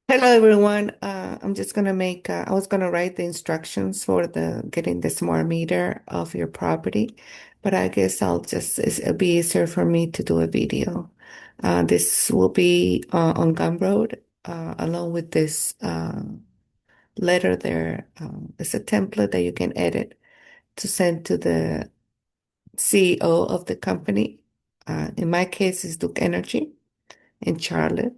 Hello everyone. I'm just gonna make. I was gonna write the instructions for the getting the smart meter of your property, but I guess it'll be easier for me to do a video. This will be on Gumroad, along with this letter there. It's a template that you can edit to send to the CEO of the company. In my case, it's Duke Energy in Charlotte.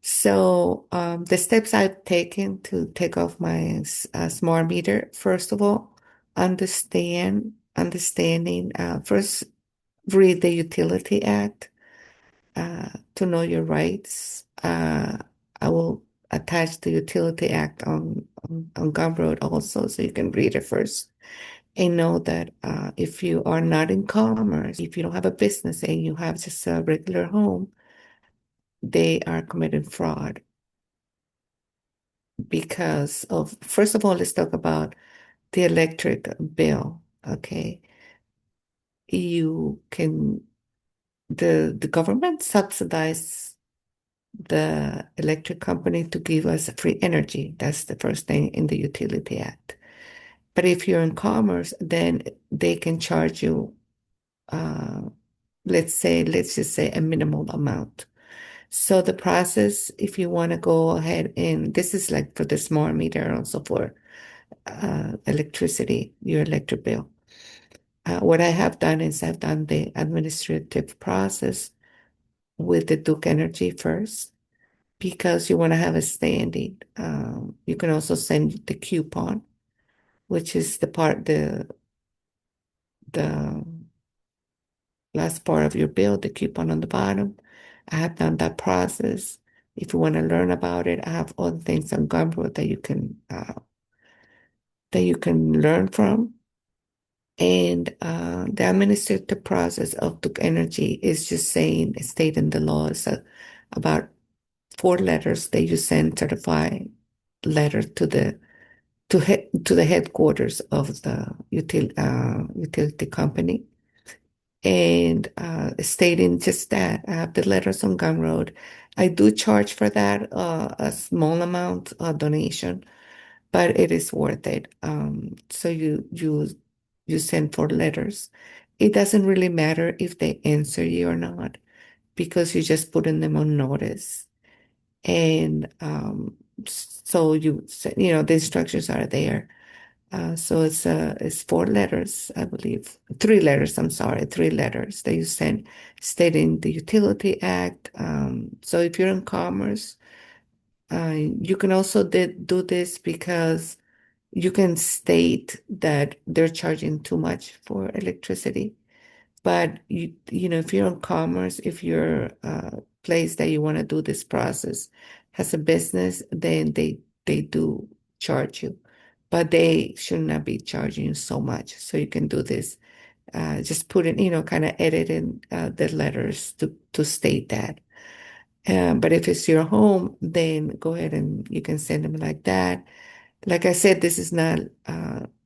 So the steps I've taken to take off my smart meter, first of all, understanding, first read the Utility Act to know your rights. I will attach the Utility Act on Gumroad also, so you can read it first. And know that if you are not in commerce, if you don't have a business and you have just a regular home, they are committing fraud because of, first of all, let's talk about the electric bill. Okay. You can, the government subsidize the electric company to give us free energy. That's the first thing in the Utility Act. But if you're in commerce, then they can charge you, uh, let's just say a minimal amount. So the process, if you want to go ahead and this is like for the smart meter, also for electricity, your electric bill. What I have done is I've done the administrative process with the Duke Energy first because you want to have a standing. You can also send the coupon, which is the last part of your bill, the coupon on the bottom. I have done that process. If you want to learn about it, I have all the things on Gumroad that you can learn from. And the administrative process of Duke Energy is just saying, stating the laws about four letters that you send certified letter to to the headquarters of the utility company, and stating just that. I have the letters on Gumroad. I do charge for that a small amount donation, but it is worth it. So you send four letters. It doesn't really matter if they answer you or not because you're just putting them on notice. And so the instructions are there. So it's four letters, I believe, three letters. I'm sorry, three letters that you send stating the Utility Act. So if you're in commerce, you can also do this because you can state that they're charging too much for electricity. But if you're in commerce, if your place that you want to do this process has a business, then they do charge you, but they should not be charging you so much. So you can do this. Just put in, kind of edit in the letters to state that. But if it's your home, then go ahead and you can send them like that. Like I said, this is not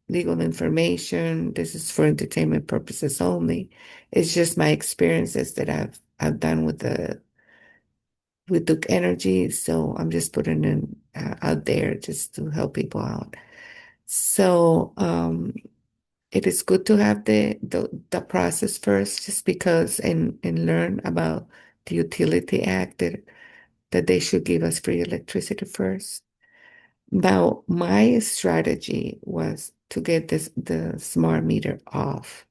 legal information. This is for entertainment purposes only. It's just my experiences that I've done with Duke Energy. So I'm just putting it out there just to help people out. So it is good to have the process first, just because and learn about the Utility Act that they should give us free electricity first. Now, my strategy was to get the smart meter off.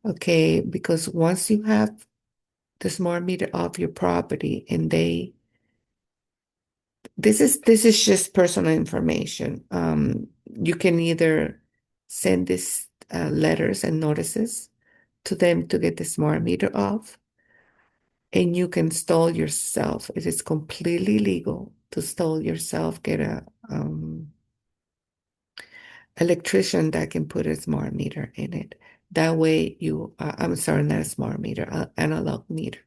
Okay, because once you have the smart meter off your property and this is just personal information. You can either send this letters and notices to them to get the smart meter off, and you can stall yourself. It is completely legal to stall yourself, get a electrician that can put a smart meter in it. That way I'm sorry, not a smart meter, analog meter.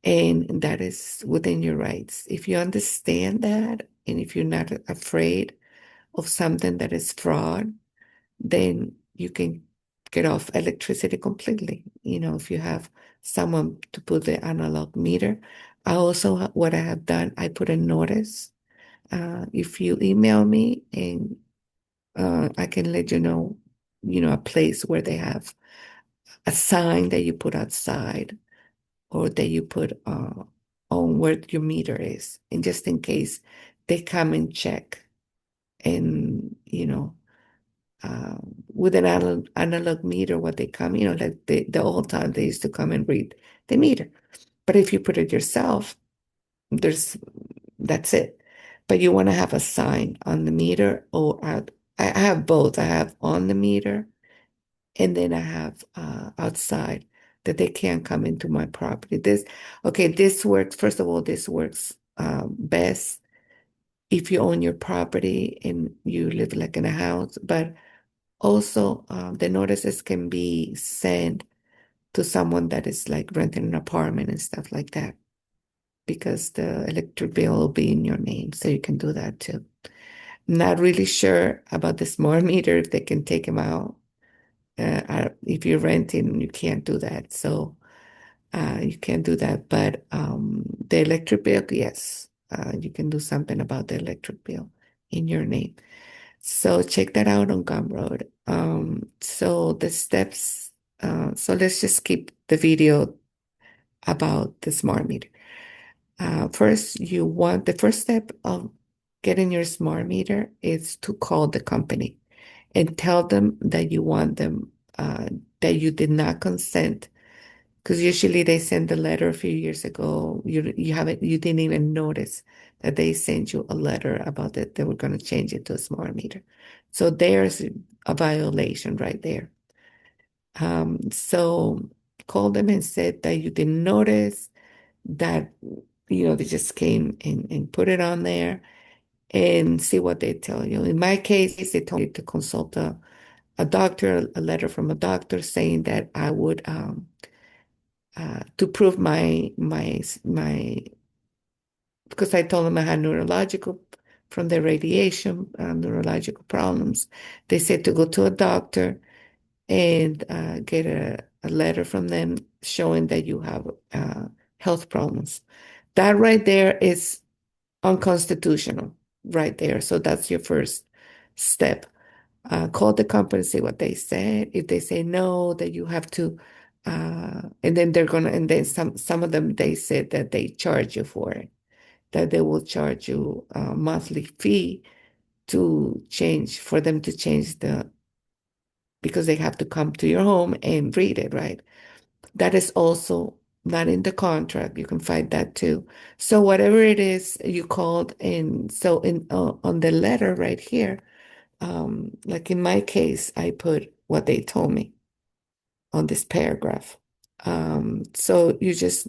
And that is within your rights. If you understand that, and if you're not afraid of something that is fraud, then you can get off electricity completely. If you have someone to put the analog meter. What I have done, I put a notice if you email me and I can let you know, a place where they have a sign that you put outside or that you put on where your meter is. And just in case they come and check and, you know, uh, with an analog meter, what they come, you know, like the old time they used to come and read the meter. But if you put it yourself, there's that's it. But you want to have a sign on the meter or out. I have both. I have on the meter and then I have outside that they can't come into my property. This works. First of all, this works best if you own your property and you live like in a house. But also, the notices can be sent to someone that is like renting an apartment and stuff like that because the electric bill will be in your name. So you can do that too. Not really sure about the smart meter if they can take them out. If you're renting, you can't do that. So you can't do that. But the electric bill, yes, you can do something about the electric bill in your name. So check that out on Gumroad. So the steps, so let's just keep the video about the smart meter. First, the first step of getting your smart meter is to call the company and tell them that you want them, that you did not consent. Because usually they send a letter a few years ago. You didn't even notice that they sent you a letter about that they were going to change it to a smart meter. So there's a violation right there. So call them and said that you didn't notice that, you know, they just came and put it on there and see what they tell you. In my case, they told me to consult a doctor, a letter from a doctor saying that I would to prove my because I told them I had neurological from the radiation, neurological problems. They said to go to a doctor and get a letter from them showing that you have health problems. That right there is unconstitutional, right there. So that's your first step. Call the company, see what they said. If they say no, that you have to, and then and then some of them they said that they charge you for it, that they will charge you a monthly fee for them to change because they have to come to your home and read it, right? That is also not in the contract. You can find that too. So whatever it is you called, and so on the letter right here, like in my case, I put what they told me on this paragraph. So you just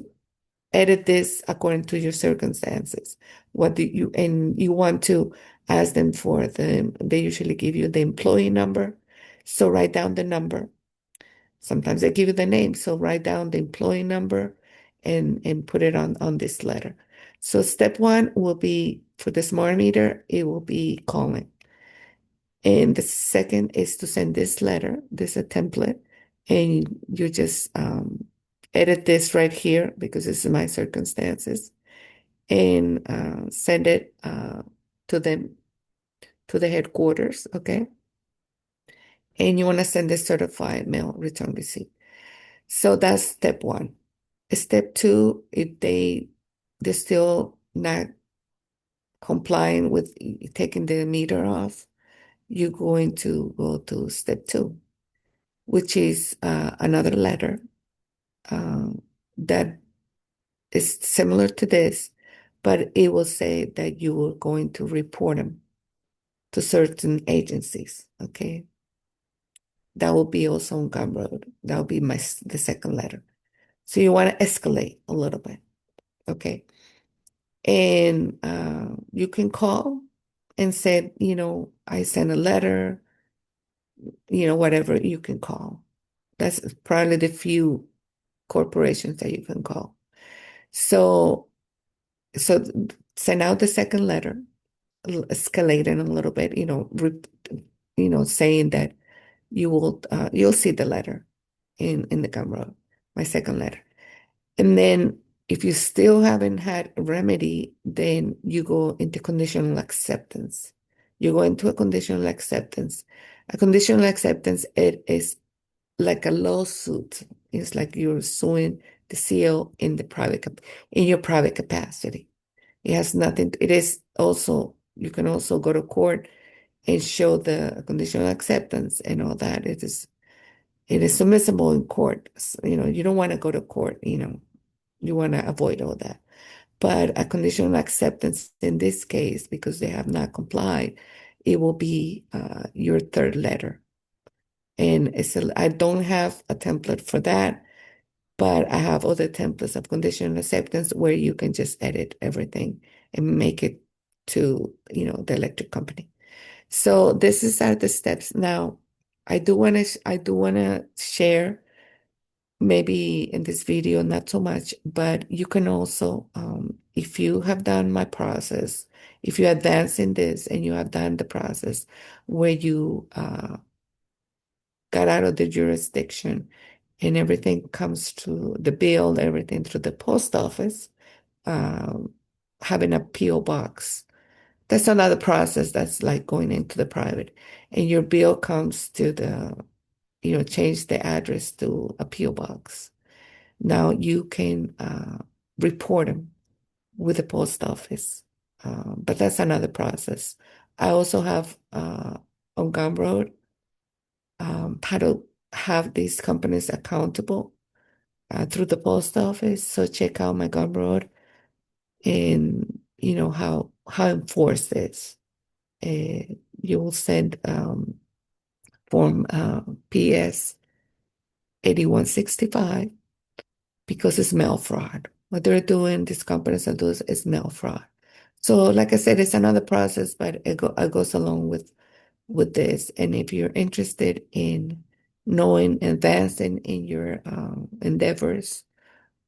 edit this according to your circumstances. What do you and you want to ask them for they usually give you the employee number. So write down the number. Sometimes they give you the name. So write down the employee number and put it on this letter. So step one will be for the smart meter, it will be calling. And the second is to send this letter. This is a template. And you just edit this right here because this is my circumstances and send it to them, to the headquarters, okay? And you want to send a certified mail return receipt. So that's step one. Step two, if they're still not complying with taking the meter off, you're going to go to step two, which is another letter uh, that is similar to this, but it will say that you are going to report them to certain agencies. Okay, that will be also on Gumroad. That will be the second letter. So you want to escalate a little bit. Okay, and you can call and say, you know, I sent a letter. You know, whatever you can call. That's probably the few corporations that you can call. So, so send out the second letter, escalating a little bit, saying that you'll see the letter in the camera, my second letter. And then If you still haven't had a remedy, then you go into conditional acceptance. You go into a conditional acceptance. A conditional acceptance, it is like a lawsuit. It's like you're suing the CEO in in your private capacity. It has nothing, it is also, you can also go to court and show the conditional acceptance and all that. It is submissible in court. You know, you don't want to go to court, you know, you want to avoid all that. But a conditional acceptance in this case, because they have not complied, it will be your third letter. And I don't have a template for that, but I have other templates of conditional acceptance where you can just edit everything and make it to, you know, the electric company. So are the steps. Now, I do want to share, maybe in this video, not so much, but you can also, if you have done my process, if you advance in this and you have done the process where you got out of the jurisdiction and everything comes to the bill, everything through the post office, um, having a PO box. That's another process that's like going into the private. And your bill comes to change the address to a PO box. Now you can report them with the post office, but that's another process. I also have on Gumroad how to have these companies accountable through the post office. So check out my Gumroad and you know how enforced this. You will send form PS 8165 because it's mail fraud. What they're doing, these companies are doing is mail fraud. So, like I said, it's another process, but it goes along with this. And if you're interested in knowing, advancing in your endeavors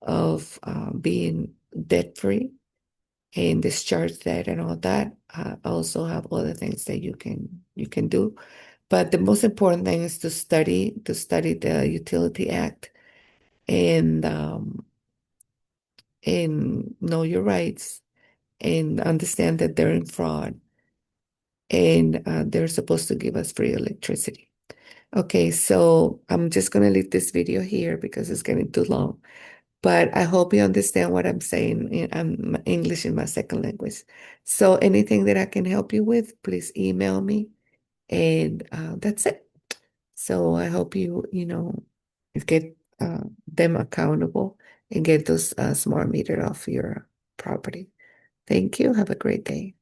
of being debt free and discharge debt and all that, I also have other things that you can do. But the most important thing is to study the Utility Act and know your rights and understand that they're in fraud and they're supposed to give us free electricity. Okay, so I'm just going to leave this video here because it's getting too long. But I hope you understand what I'm saying. I'm English in my second language. So anything that I can help you with, please email me. And that's it. So I hope you get them accountable and get those smart meter off your property. Thank you. Have a great day.